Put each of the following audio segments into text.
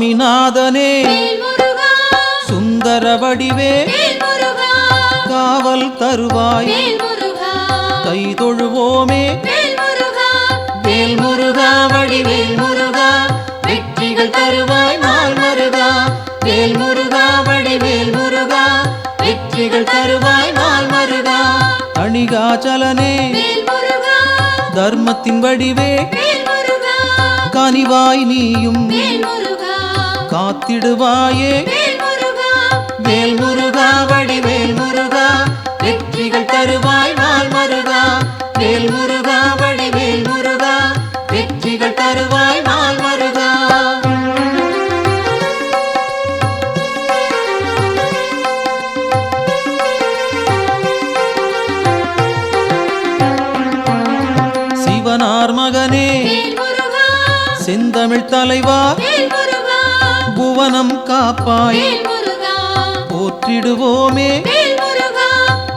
சுவாமிநாதனே சுந்தர வடிவே காவல் தருவாய் கை தொழுவோமே வேல் முருகா வடிவேல் முருகா வெற்றிகள் தருவாய் நாள் மருகா வேல் முருகா வடிவேல் முருகா வெற்றிகள் தருவாய் நாள் மருகா அணிகாச்சலனே தர்மத்தின் வடிவே கனிவாய் நீயும் காத்திடுவாயே வேல் முருகா வடிவேல் முருகா வெற்றிகள் தருவாய் நாள் மருகா வேல் முருகா வடிவேல் முருகா வெற்றிகள் தருவாய் நாள் மருகா சிவனார் மகனே செந்தமிழ் தலைவா புவனம் காப்பாய் போற்றிடுவோமே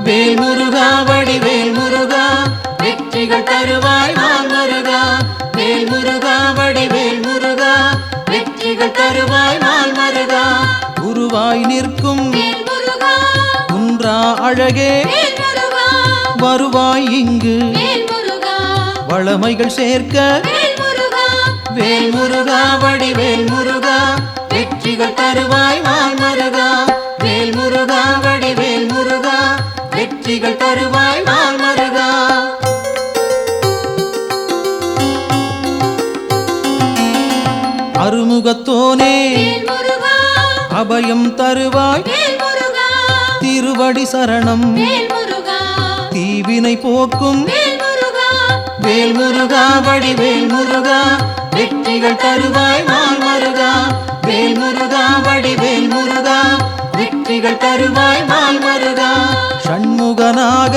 வேல் முருகா வடிவேல் முருகா வெற்றிகள் தருவாய் நாள் மருகா வேல் முருகா வடிவேல் முருகா வெற்றிகள் தருவாய் நாள் மருகா குருவாய் நிற்கும் குன்றா அழகே வருவாய் இங்கு வளமைகள் சேர்க்க வேல் முருகா வடிவேல் முருகா வெற்றிகள் தருவாய் நாள் மருகா வேல் முருகா வடிவேல் முருகா வெற்றிகள் தருவாய் நாள் மருகா அருமுகத்தோனே அபயம் தருவாய் திருவடி சரணம் தீவினை போக்கும் வேல் முருகா வடிவேல் முருகா வெற்றிகள் தருவாய் நாள் மருகா வேல் முருகா வடிவேல் முருகா வெற்றிகள் தருவாய் நாள் மருகா ஷண்முகனாக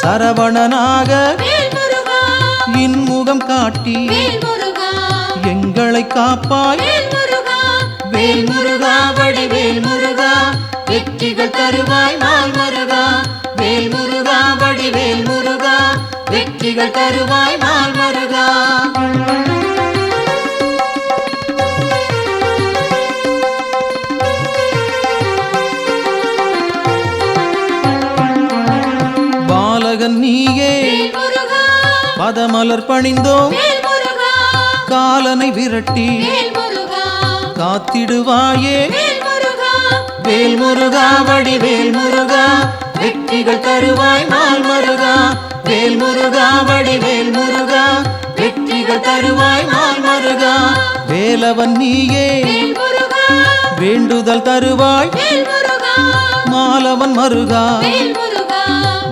சரவணனாக இன்முகம் காட்டி எங்களை காப்பாய் வேல் முருகா வடிவேல் முருகா வெற்றிகள் தருவாய் நாள் மருகா வேல் முருகா வடிவேல் முருகா வெற்றிகள் தருவாய் நாள் மருகா பாலகன் நீயே பதமலர் பணிந்தோம் காலனை விரட்டி காத்திடுவாயே வேல் முருகா வடிவேல் முருகா வெற்றிகள் தருவாய் நாள் மருகா வேல் முருகா வடிவேல் முருகா வெற்றிகள் தருவாய் நாள் மருகா வேலவன் நீயே வேண்டுதல் தருவாய் மாலவன் மருகா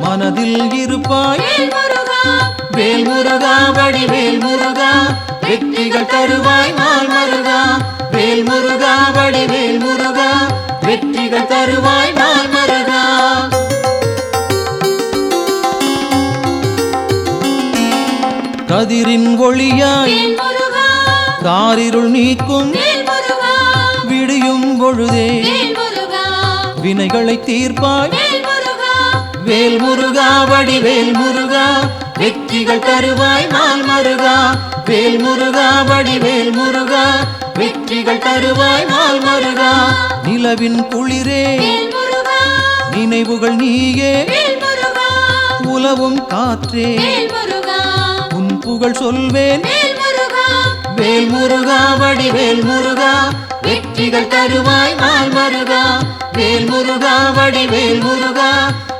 மனதில் இருப்பாய் வேல் முருகா வடிவேல் முருகா வெற்றிகள் தருவாய் நாள் மருகா வேல் முருகா வடிவேல் முருகா வெற்றிகள் தருவாய் நாள் மருகா கதிரின் ஒளியாய் காரிருள் நீக்கும் விடியும் பொழுதே வினைகளை தீர்ப்பாய் வேல் முருகா வடிவேல் முருகா வெற்றிகள் தருவாய் நாள் மருகா வேல் முருகா வடிவேல் முருகா வெற்றிகள் தருவாய் நாள் மருகா நிலவின் குளிரே நினைவுகள் நீயே உலவும் காற்றே உன் புகழ் சொல்வேன் வேல் முருகா வடிவேல் முருகா வெற்றிகள் தருவாய் நாள் மருகா வேல் முருகா வடிவேல் முருகா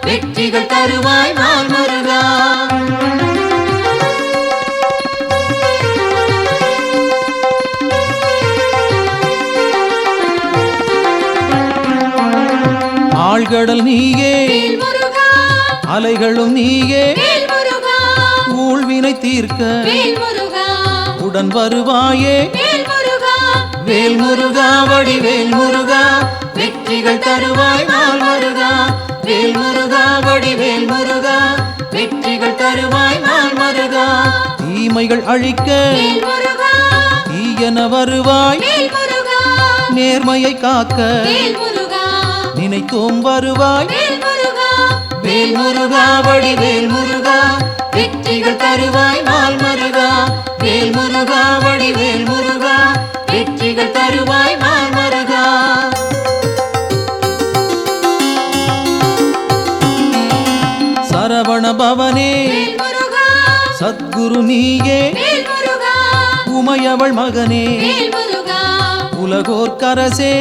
வெற்றிகள் தருவாய் நாள் மருகா ஆழ்கடல் நீயே அலைகளும் நீயே ஊழ்வினை தீர்க்க உடன் வருவாயே வேல் முருகா வடிவேல் முருகா வெற்றிகள் தருவாய் நாள் மருகா வேல் முருகா வடிவேல் முருகா வெற்றிகள் தருவாய் நாள் மருகா தீமைகள் அழிக்க தீயன வருவாய் நேர்மையை காக்க நினைத்தோம் வருவாய் வேல் முருகா வடிவேல் முருகா வெற்றிகள் தருவாய் நாள் மருகா வேல் முருகா வடிவேல் முருகா வெற்றிகள் வெற்றிகள் தருவாய் நாள் மருகா. சரவண பவனே சத்குரு நீயே, உமையவள் மகனே உலகோர்க்கரசே,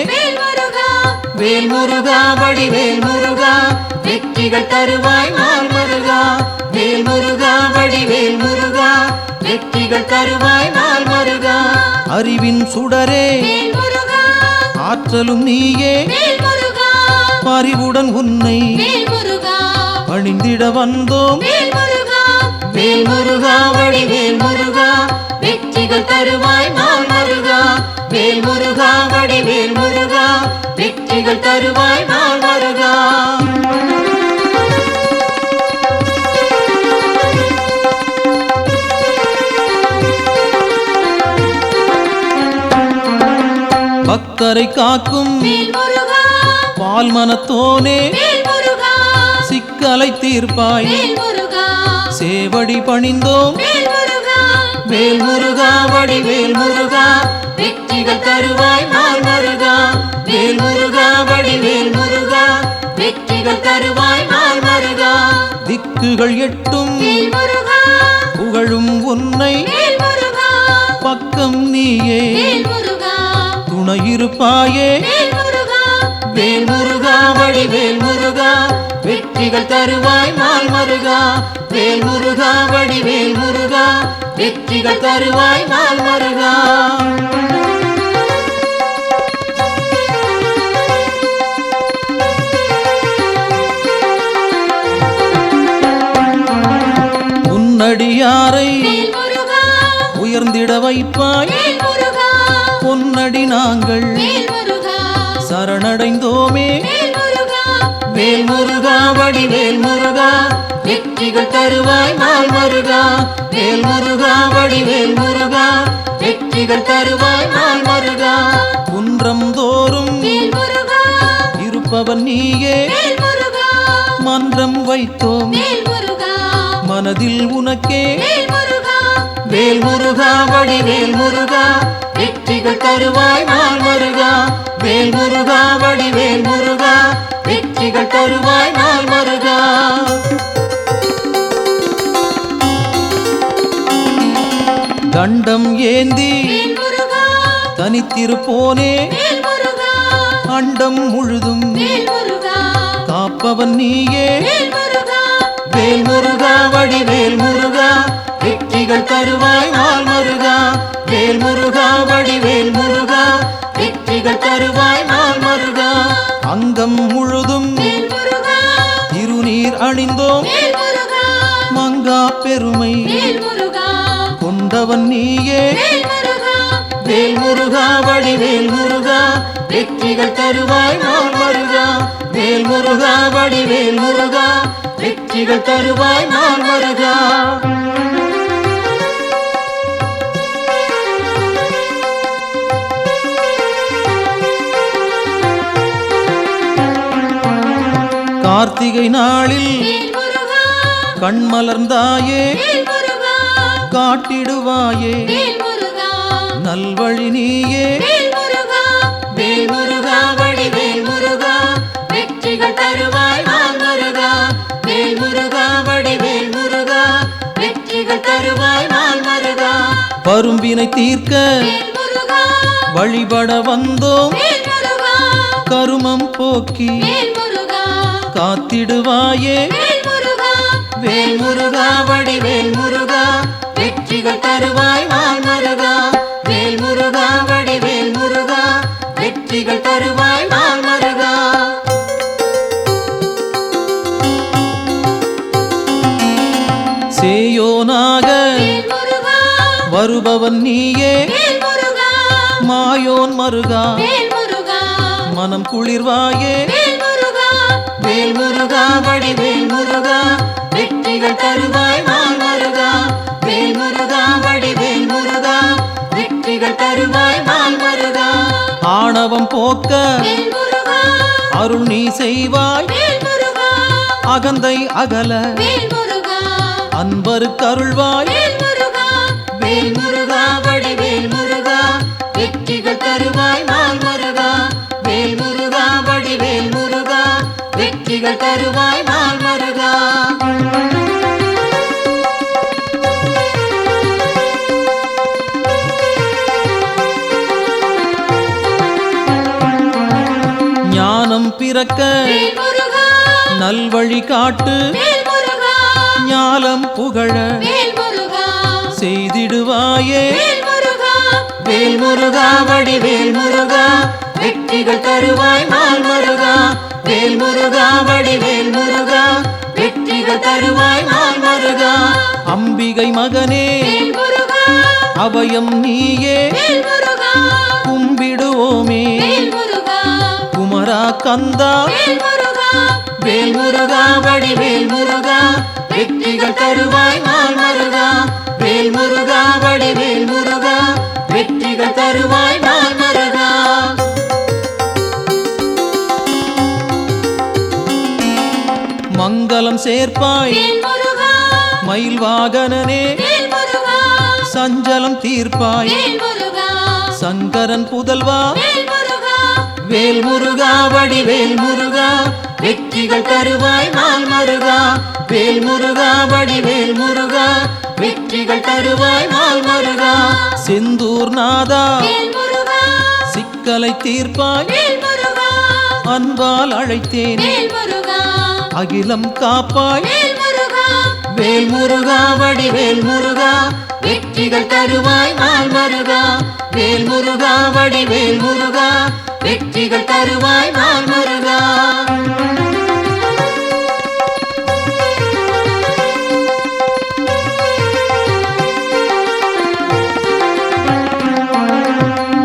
வேல் முருகா வடிவேல் முருகா, வெற்றிகள் தருவாய் நாள் மருகா. வேல் முருகா வடிவேல் முருகா, வெற்றிகள் தருவாய் நாள் மருகா. அறிவின் சுடரே ஆற்றலும் நீயே, பரிவுடன் உன்னை பணிந்திட வந்தோம். வேல் முருகா வடிவேல் முருகா, வெற்றிகள் தருவாய் நாள் மருகா. வேல் முருகா வடிவேல் முருகா, வெற்றிகள் தருவாய் நாள் மருகா. பக்தரை காக்கும் பால் மனத்தோனே, சிக்கலை தீர்ப்பாய் சேவடி பணிந்தோம். வேல் முருகா வடிவேல் முருகா, வெற்றிகள் தருவாய் நாள் மருகா. வேல் முருகா வடிவேல் முருகா, வெற்றிகள் தருவாய் நாள் மருகா. திக்குகள் எட்டும் புகழும் உன்னை, பக்கம் நீயே துணையிருப்பாயே. வேல் முருகா வடிவேல் முருகா, வெற்றிகள் தருவாய் நாள் மருகா. வேல் முருகா வடிவேல் முருகா, வெற்றிகள் தருவாய் நாள் மருகா. உன்னடியாரை உயர்ந்திட வைப்பாய், பொன்னடி நாங்கள் சரணடைந்தோமே. வேல் முருகா வடிவேல் முருகா, வெற்றிகள் தருவாய் நாள் மருகா. வேல் முருகா வடிவேல் முருகா, வெற்றிகள் தருவாய் நாள் மருகா. குன்றம் தோறும் இருப்பவன் நீயே, மன்றம் வைத்தோம் மனதில் உனக்கே. வேல் முருகா வடிவேல் முருகா, வெற்றிகள் தருவாய் நாள் மருகா. வேல் முருகா வடிவேல் முருகா, வெற்றிகள் தருவாய் நாள் மருகா. தண்டம் ஏந்தி தனித்திருப்போனே, அண்டம் முழுதும் காப்பவன் நீயே. வேல் முருகா வடிவேல் முருகா, வெற்றிகள் தருவாய் நாள் மருகா. வேல் முருகா வடிவேல் முருகா, வெற்றிகள் தருவாய் நாள் மருகா. அங்கம் முழுதும் திருநீர் அணிந்தோம், மங்கா பெருமை கொண்டவன் நீயே. வேல் முருகா வடிவேல் முருகா, வெற்றிகள் தருவாய் நாள் மருகா. வேல் முருகா வடிவேல் முருகா, வெற்றிகள் தருவாய் நாள் மருகா. கார்த்திகை நாளில் கண்மலர்ந்தாயே, காட்டிடுவாயே நல்வழி நீயே. வேல் முருகா வடிவேல் முருகா, வெற்றிகள் தருவாய் நாள் மருகா. வேல் முருகா வடிவேல் முருகா, வெற்றிகள் தருவாய் நாள் மருகா. பரும்பினை தீர்க்க வழிபட வந்தோம், கருமம் போக்கி காத்திடுவாயே. வேல் முருகா வடிவேல் முருகா, வெற்றிகள் தருவாய் நாள் மருகா. வேல் முருகா வடிவேல் முருகா, வெற்றிகள் தருவாய் நாள் மருகா. சேயோனாக வருபவன் நீயே, மாயோன் மருகா மனம் குளிர்வாயே. வேல் முருகா வடிவேல் முருகா, வெற்றிகள் தருவாய் நாள் மருகா. வேல் முருகா வடிவேல் முருகா, வெற்றிகள் தருவாய் நாள் மருகா. ஆணவம் போக்க அருள் நீ செய்வாய், அகந்தை அகல அன்பருக்கு அருள்வாய். வேல் முருகா வடிவேல் முருகா, வெற்றிகள் தருவாய் நாள் முருகா வேல் முருகா வடிவேல் முருகா வெற்றிகள் தருவாய் நாள் முருகா ஞானம் பிறக்க நல்வழி காட்டு ஞாலம் புகழ செய்திடுவாயே வேல் முருகா வடிவேல் முருகா வெற்றிகள் தருவாய் நாள் முருகா வேல் முருகா வடிவேல் முருகா வெற்றிகள் தருவாய் நாள் முருகா அம்பிகை மகனே அபயம் நீயே கும்பிடுவோமே குமரா கந்தா வேல் முருகா வடிவேல் முருகா வெற்றிகள் தருவாய் நாள் முருகா வேல் முருகா வடிவேல் முருகா வெற்றிகள் தருவாய் நாள் முருகா மங்களம் சேர்ப்பாய் மயில் வாகனனே சஞ்சலம் தீர்ப்பாய் சங்கரன் புதல்வா வேல் முருகா வடிவேல் முருகா வெற்றிகள் தருவாய் நாள் முருகா வேல் முருகா வடிவேல் முருகா வெற்றிகள் தருவாய் நாள் முருகா செந்தூர் நாதா சிக்கலை தீர்ப்பாய் அன்பால் அழைத்தேன் அகிலம் காப்பாய் வேல் முருகா வடிவேல் முருகா வெற்றிகள் தருவாய் நாள் முருகா வேல் முருகா வடிவேல் முருகா வெற்றிகள் தருவாய் நாள் முருகா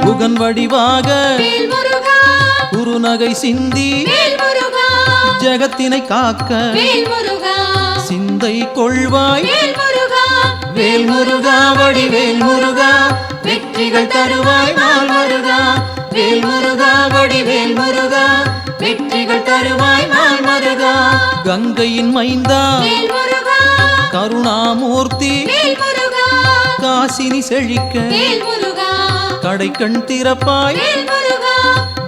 புகன் வடிவாக குறுநகை சிந்தி ஜகத்தினை காக்க சிந்தை கொள்வாய் வேல் முருகா வடிவேல் முருகா வெற்றிகள் தருவாய் நாள் முருகா வேல் முருகா வடிவேல் முருகா வெற்றிகள் தருவாய் நாள் முருகா கங்கையின் மைந்தா கருணாமூர்த்தி காசினி செழிக்க கடை கண் திறப்பாய்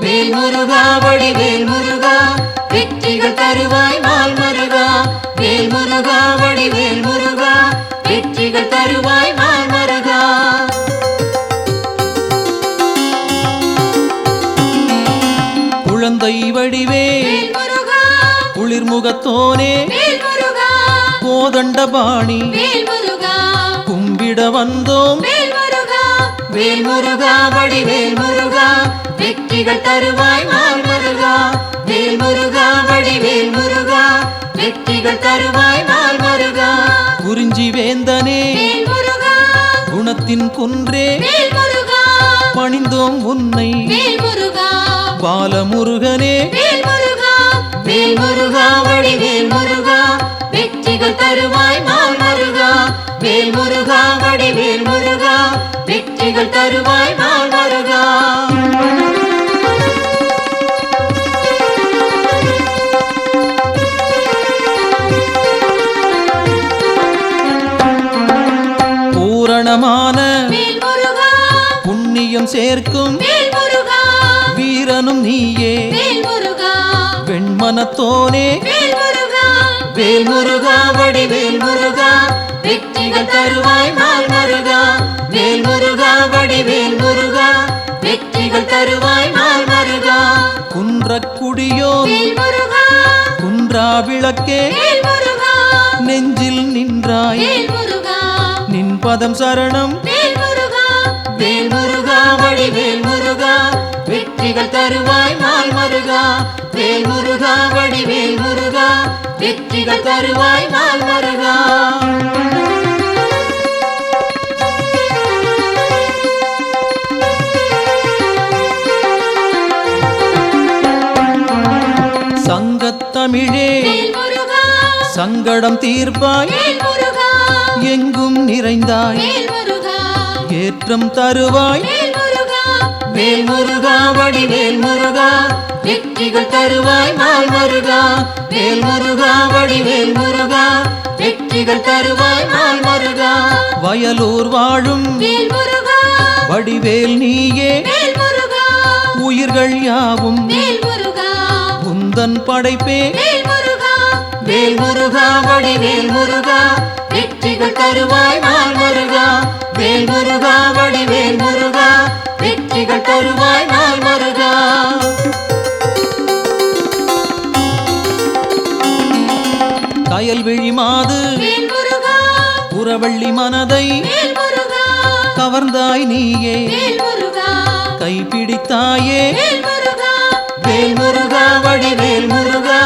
வேல் முருகா வடிவேல் முருகா வெற்றிகள் தருவாய் நாள் முருகா வேல் முருகா வடிவேல் முருகா வெற்றிகள் தருவாய் நாள் முருகா குழந்தை வடிவேல் குளிர்முகத்தோனே கோதண்டபாணி கும்பிட வந்தோம் வேல் முருகா வடிவேல் முருகா வெற்றிகள் தருவாய் நாள் முருகா வேல் முருகா வடிவேல் முருகா வெற்றிகள் தருவாய் நாள் முருகா குறிஞ்சி வேந்தனே குணத்தின் குன்றே பணிந்தோம் உன்னை பாலமுருகனே வேல் முருகா வடிவேல் முருகா வெற்றிகள் தருவாய் நாள் முருகா வேல் முருகா வடிவேல் முருகா வெற்றிகள் தருவாய் நாள் முருகா பூரணமான புண்ணியம் சேர்க்கும் வீரனும் நீயே வெண்மனத்தோனே வேல் முருகா வடிவேல் முருகா வெற்றிகள் தருவாய் நாள் முருகா வேல் முருகா வடிவேல் முருகா வெற்றிகள் தருவாய் நாள் முருகா குன்றக்குடியோ குன்றா விளக்கே நெஞ்சில் நின்றாய் நின் பதம் சரணம் வேல் முருகா வடிவேல் முருகா வெற்றிகள் தருவாய் நாள் முருகா வேல் முருகா வடிவேல் முருகா வெற்றிகள் தருவாய் நாள் முருகா சங்கத்தமிழே சங்கடம் தீர்ப்பாய் எங்கும் நிறைந்தாய் ஏற்றம் தருவாய் வேல் முருகா வடிவேல் முருகா வெற்றிகள் தருவாய் நாள் முருகா வேல் முருகா வடிவேல் முருகா வெற்றிகள் தருவாய் நாள் முருகா வயலூர் வாழும் வடிவேல் நீயே உயிர்கள் யாவும் வேல் முருகா உந்தன் படைப்பே வேல் முருகா வேல் முருகா வடிவேல் முருகா வெற்றிகள் தருவாய் நாள் முருகா வேல் முருகா வடிவேல் முருகா வெற்றிகள் தருவாய் நாள் முருகா கயல்விழி மாது வேல் முருகா புறவள்ளி மனதை வேல் முருகா கவர்ந்தாய் நீயே வேல் முருகா கைப்பிடித்தாயே வேல் முருகா வேல் முருகா வடிவேல் முருகா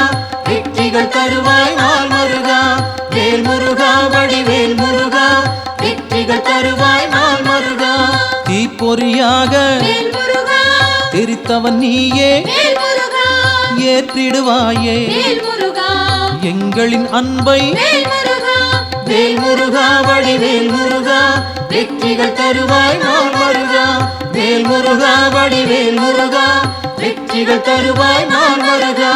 வெற்றிகள் தருவாய் நாள் முருகா வேல் முருகா வடிவேல் முருகா வெற்றிகள் தருவாய் நாள் முருகா தீப்பொறியாக வேல் முருகா தெரித்தவன் நீயே வேல் முருகா ஏற்றிடுவாயே வேல் முருகா எங்களின் அன்பை வேல் முருகா வேல் முருகா வடிவேல் முருகா வெற்றிகள் தருவாய் நாள் முருகா வேல் முருகா வடிவேல் முருகா வெற்றிகள் தருவாய் நாள் முருகா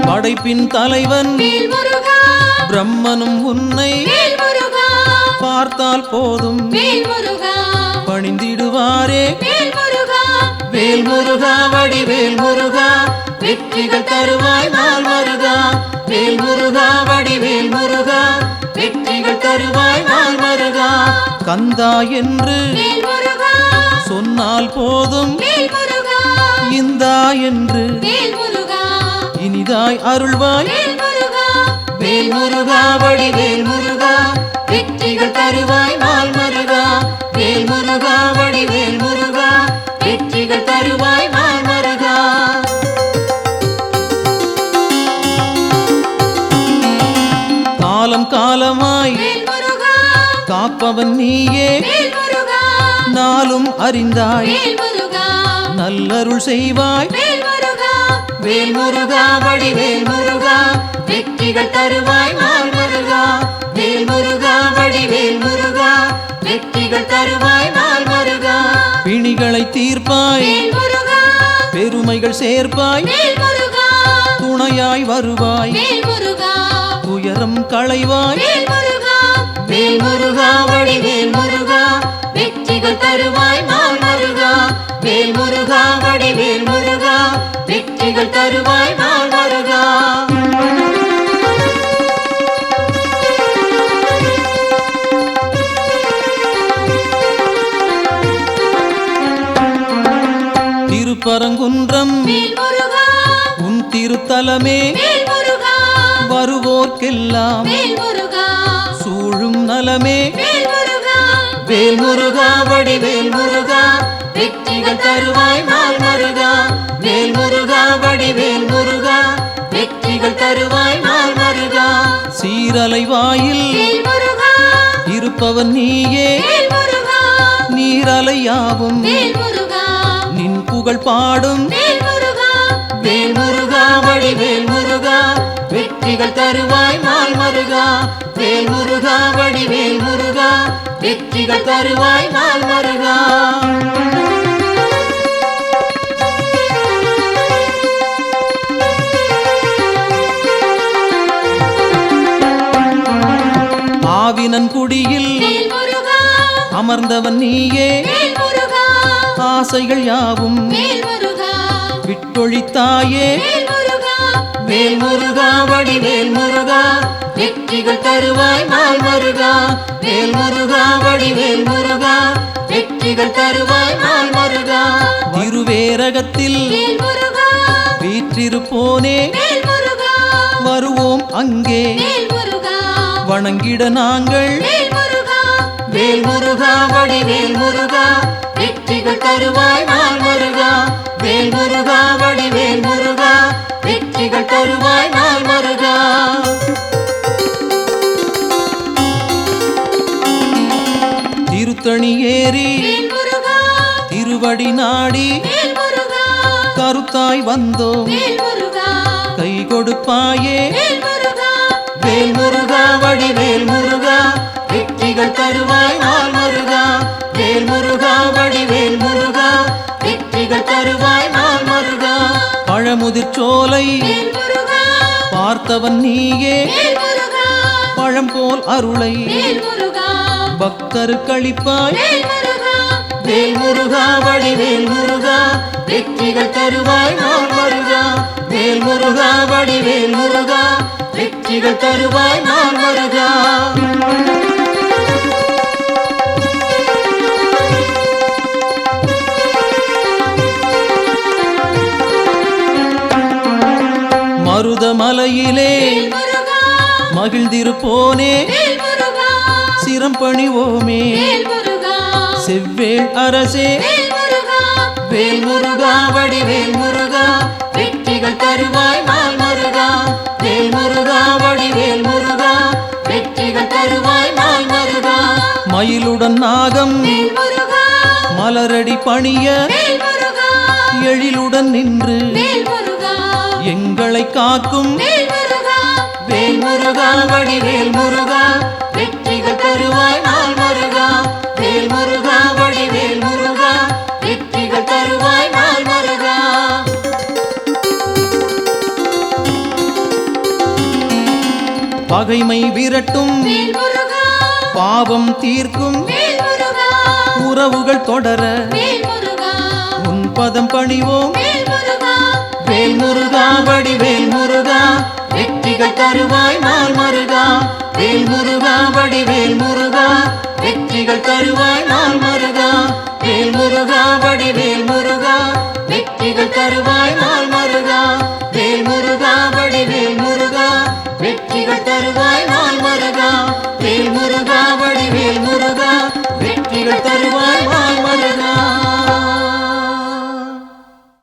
படைப்பின் தலைவன் வேல் முருகா பிரம்மனும் உன்னை வேல் முருகா பார்த்தால் போதும் வேல் முருகா பணிந்திடுவாரே வேல் முருகா வேல் முருகா வடிவேல் முருகா வெற்றிகள் தருவாய் நாள் முருகா வேல் முருகா வடிவேல் முருகா வெற்றிகள் தருவாய் நாள் முருகா கந்தா என்று வேல் முருகா சொன்னால் போதும் வேல் முருகா இந்தா என்று வேல் முருகா இனிதாய் அருள்வாய் வேல் முருகா வேல் முருகா வடிவேல் முருகா வெற்றிகள் தருவாய் நாள் முருகா வேல் முருகா வடிவேல் முருகா வெற்றிகள் தருவாய் நாள் முருகா காலம் காலமாய் வேல் முருகா காப்பவன் நீயே வேல் முருகா நாளும் அறிந்தாய் வேல் முருகா நல்லருள் செய்வாய் வேல் முருகா வேல் முருகா வடிவேல் முருகா வெற்றிகள் தருவாய் நாள் முருகா வேல் முருகா வடிவேல் முருகா வெற்றிகள் தருவாய் நாள் முருகா பிணிகளை தீர்ப்பாய் வேல் முருகா பெருமைகள் சேர்ப்பாய் வேல் முருகா துணையாய் வருவாய் வேல் முருகா துயரம் களைவாய் வேல் முருகா வேல் முருகா வடிவேல் முருகா வெற்றிகள் தருவாய் நாள் முருகா வேல் முருகா வடிவேல் முருகா வெற்றிகள் தருவாய் நாள் முருகா திருப்பரங்குன்றம் வேல் முருகா உன் திருத்தலமே வேல் முருகா வருவோர்க்கெல்லாம் வேல் முருகா சூழும் நலமே வேல் முருகா வேல் முருகா வடிவேல் முருகா வெற்றிகள் தருவாய் நாள் முருகா வேல் முருகா வடிவேல் முருகா வெற்றிகள் தருவாய் நாள் முருகா சீரலை வாயில் வேல் முருகா இருப்பவன் நீயே வேல் முருகா நீரலையாவும் வேல் முருகா நின் புகழ் பாடும் வேல் முருகா வேல் முருகா வடிவேல் முருகா வெற்றிகள் தருவாய் நாள் முருகா வேல் முருகா வடிவேல் முருகா வெற்றிகள் தருவாய் நாள் முருகா ஆவினன் குடியில் வேல் முருகா அமர்ந்தவன் நீயே வேல் முருகா ஆசைகள் யாவும் வேல் முருகா விட்டொழித்தாயே வேல் முருகா வேல் முருகா வடிவேல் முருகா வெற்றிகள் தருவாய் நாள் முருகா வேல் முருகா வடிவேல் முருகா வெற்றிகள் தருவாய் நாள் முருகா திருவேரகத்தில் வேல் முருகா வீற்றிருப்போனே வேல் முருகா வருவோம் அங்கே வேல் முருகா வணங்கிட நாங்கள் வேல் முருகா வேல் முருகா வடிவேல் முருகா வெற்றிகள் தருவாய் நாள் முருகா வேல் முருகா வடிவேல் முருகா வெற்றிகள் தருவாய் நாள் முருகா திருத்தணி ஏறி வேல் முருகா திருவடி நாடி வேல் முருகா கருத்தாய் வந்தோம் வேல் முருகா கை கொடுப்பாயே வேல் முருகா வேல் முருகா வடிவேல் முருகா வெற்றிகள் தருவாய் நாள் முருகா வேல் முருகா வடிவேல் முருகா வெற்றிகள் தருவாய் நாள் முருகா பழமுதிர் சோலை வேல் முருகா பார்த்தவன் நீயே வேல் முருகா பழம் போல் அருளை வேல் முருகா பக்தருக்களிப்பாய் வேல் முருகா வேல் முருகா வடிவேல் முருகா வெற்றிகள் தருவாய் நாள் முருகா வேல் முருகா வடிவேல் முருகா வெற்றிகள் தருவாய் நாள் முருகா மருதமலையிலே வேல் முருகா மகிழ்ந்திருப்போனே வேல் முருகா சிரம் பணிவோமே வேல் முருகா செவ்வேள் அரசே வேல் முருகா வேல் முருகா வடிவேல் முருகா வெற்றிகள் தருவாய் நாள் முருகா வேல் முருகா வடிவேல் முருகா வெற்றிகள் தருவாய் நாள் முருகா மயிலுடன் நாகம் வேல் முருகா மலரடி பணிய வேல் முருகா எழிலுடன் நின்று வேல் முருகா எங்களை காக்கும் வேல் முருகா வேல் முருகா வடிவேல் முருகா வெற்றிகள் தருவாய் நாள் முருகா வேல் முருகா வடிவேல் முருகா வெற்றிகள் தருவாய் நாள் முருகா பகைமை விரட்டும் வேல் முருகா பாவம் தீர்க்கும் வேல் முருகா உறவுகள் தொடர வேல் முருகா உன் பதம் பணிவோம் வேல் முருகா வேல் முருகா வடிவேல் முருகா வெற்றிகள் தருவாய் நாள் முருகா வேல் முருகா வடிவேல் முருகா வெற்றிகள் தருவாய் நாள் முருகா வேல் முருகா வடிவேல் முருகா வெற்றிகள் தருவாய் நாள் முருகா வேல் முருகா வடிவேல் முருகா வெற்றிகள் தருவாய் நாள்